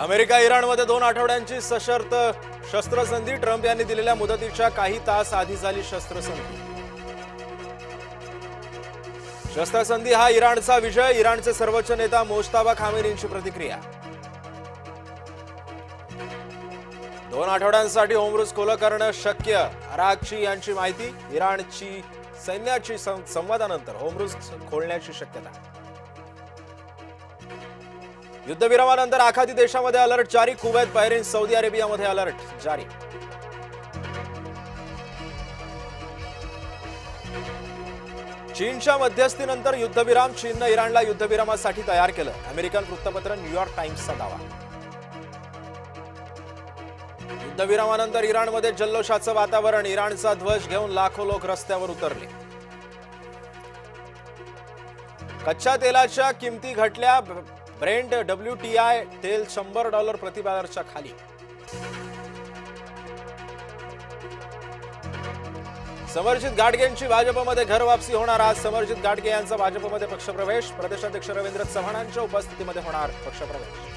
America इराणमध्ये 2 आठवड्यांची सशर्त शस्त्रसंधी. ट्रम्प यांनी दिलेल्या मुदतीच्या काही तास आधी झाली शस्त्रसंधी. शस्त्रसंधी हा इराणचा विजय. इराणचे सर्वोच्च नेता मोजताबा खामेनींची प्रतिक्रिया. 2 आठवड्यांसाठी होमरूज खुलं करणं शक्य. अरागची यांची माहिती. इराणची सैन्याची संवादानंतर होमरूज खोलण्याची शक्यता. युद्धविरामानंतर आखाती देशामध्ये अलर्ट जारी. कुवैत, बहरीन, सौदी अरेबियामध्ये अलर्ट जारी. चीनच्या मध्यस्थीनंतर युद्धविराम. चीननं इराणला युद्धविरामासाठी तयार केलं. अमेरिकन वृत्तपत्र न्यूयॉर्क टाइम्सचा दावा. युद्धविरामानंतर इराणमध्ये जल्लोषाचं वातावरण. इराणचा ध्वज घेऊन लाखो लोक रस्त्यावर उतरले. कच्च्या तेलाच्या किमती घटल्या. ब्रेंट WTI तेल $100 प्रति बॅरलच्या खाली. समरजित गाडगेंची भाजपमध्ये घर वापसी होणार. आज समरजित गाडगे यांचा भाजपमध्ये पक्षप्रवेश. प्रदेशाध्यक्ष रवींद्र चव्हाणांच्या उपस्थितीमध्ये होणार पक्षप्रवेश.